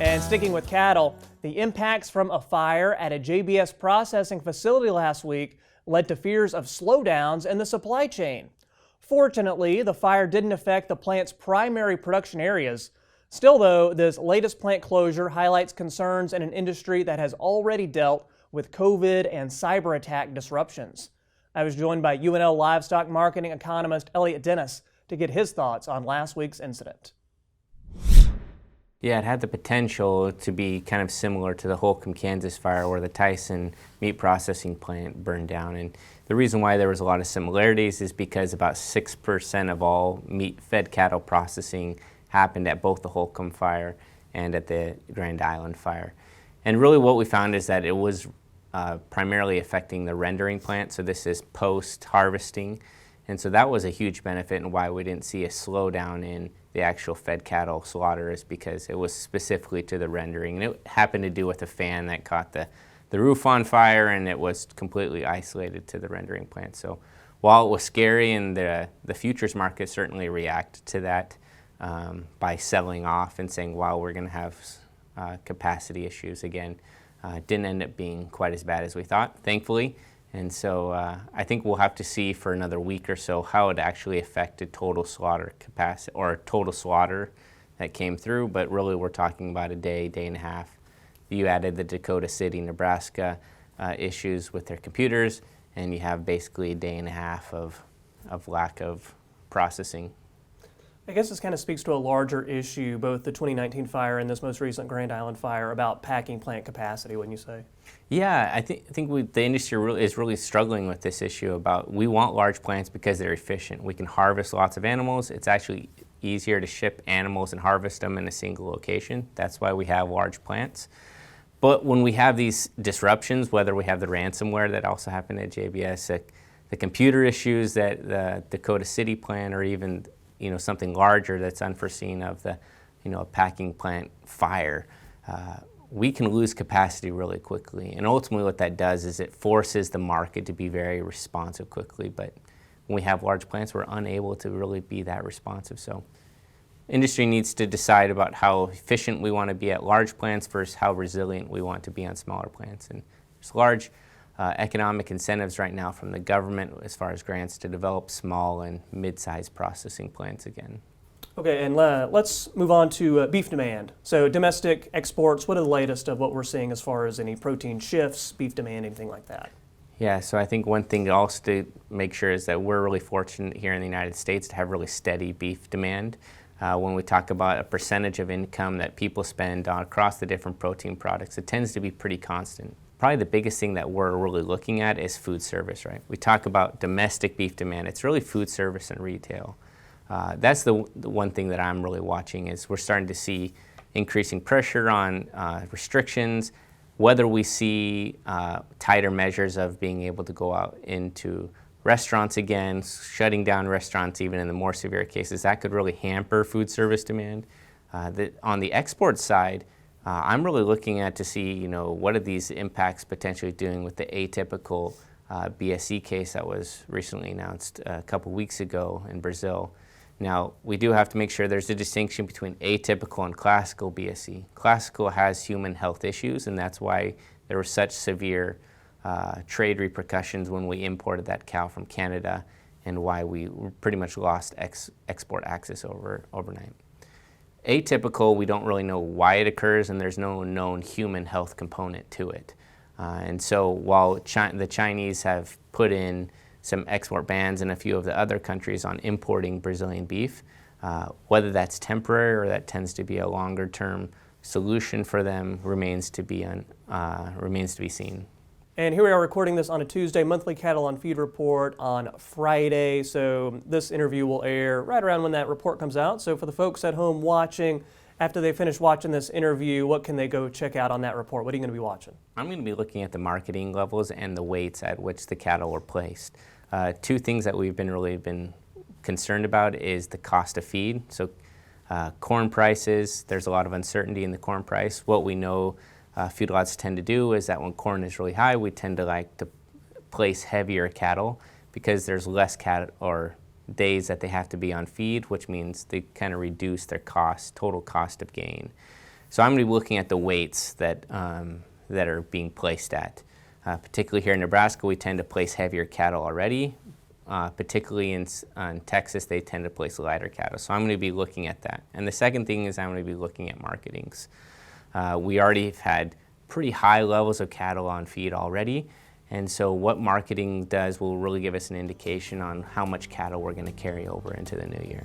And sticking with cattle, the impacts from a fire at a JBS processing facility last week led to fears of slowdowns in the supply chain. Fortunately, the fire didn't affect the plant's primary production areas. Still, though, this latest plant closure highlights concerns in an industry that has already dealt with COVID and cyber attack disruptions. I was joined by UNL Livestock Marketing Economist Elliott Dennis to get his thoughts on last week's incident. Yeah, it had the potential to be kind of similar to the Holcomb, Kansas fire where the Tyson meat processing plant burned down. And the reason why there was a lot of similarities is because about 6% of all meat-fed cattle processing happened at both the Holcomb fire and at the Grand Island fire. And really what we found is that it was primarily affecting the rendering plant, so this is post-harvesting. And so that was a huge benefit, and why we didn't see a slowdown in the actual fed cattle slaughter is because it was specifically to the rendering. And it happened to do with a fan that caught the roof on fire, and it was completely isolated to the rendering plant. So while it was scary, and the futures market certainly reacted to that by selling off and saying, wow, we're going to have capacity issues again, didn't end up being quite as bad as we thought, thankfully. And so I think we'll have to see for another week or so how it actually affected total slaughter capacity or total slaughter that came through. But really we're talking about a day and a half. You added the Dakota City, Nebraska issues with their computers, and you have basically a day and a half of lack of processing. I guess this kind of speaks to a larger issue, both the 2019 fire and this most recent Grand Island fire, about packing plant capacity, wouldn't you say? Yeah, I think the industry is really struggling with this issue about we want large plants because they're efficient. We can harvest lots of animals. It's actually easier to ship animals and harvest them in a single location. That's why we have large plants. But when we have these disruptions, whether we have the ransomware that also happened at JBS, the computer issues that the Dakota City plant, or even something larger that's unforeseen of the a packing plant fire, we can lose capacity really quickly. And ultimately what that does is it forces the market to be very responsive quickly. But when we have large plants, we're unable to really be that responsive. So industry needs to decide about how efficient we want to be at large plants versus how resilient we want to be on smaller plants. And there's large economic incentives right now from the government as far as grants to develop small and mid-sized processing plants again. Okay, and let's move on to beef demand. So domestic exports, what are the latest of what we're seeing as far as any protein shifts, beef demand, anything like that? Yeah, so I think one thing also to make sure is that we're really fortunate here in the United States to have really steady beef demand. When we talk about a percentage of income that people spend across the different protein products, it tends to be pretty constant. Probably the biggest thing that we're really looking at is food service, right? We talk about domestic beef demand. It's really food service and retail. That's the one thing that I'm really watching is we're starting to see increasing pressure on restrictions, whether we see tighter measures of being able to go out into restaurants again, shutting down restaurants even in the more severe cases. That could really hamper food service demand. On the export side, I'm really looking at to see, what are these impacts potentially doing with the atypical BSE case that was recently announced a couple weeks ago in Brazil. Now, we do have to make sure there's a distinction between atypical and classical BSE. Classical has human health issues, and that's why there were such severe trade repercussions when we imported that cow from Canada, and why we pretty much lost export access overnight. Atypical, we don't really know why it occurs, and there's no known human health component to it. And so while the Chinese have put in some export bans in a few of the other countries on importing Brazilian beef, whether that's temporary or that tends to be a longer-term solution for them remains to be seen. And here we are recording this on a Tuesday, monthly Cattle on Feed report on Friday. So this interview will air right around when that report comes out. So for the folks at home watching, after they finish watching this interview, what can they go check out on that report? What are you going to be watching? I'm going to be looking at the marketing levels and the weights at which the cattle were placed. Two things that we've really been concerned about is the cost of feed. So corn prices, there's a lot of uncertainty in the corn price. What we know feedlots tend to do is that when corn is really high, we tend to like to place heavier cattle because there's less days that they have to be on feed, which means they kind of reduce their total cost of gain. So I'm going to be looking at the weights that are being placed at. Particularly here in Nebraska, we tend to place heavier cattle already. Particularly in Texas, they tend to place lighter cattle. So I'm going to be looking at that. And the second thing is I'm going to be looking at marketings. We already have had pretty high levels of cattle on feed already. And so what marketing does will really give us an indication on how much cattle we're going to carry over into the new year.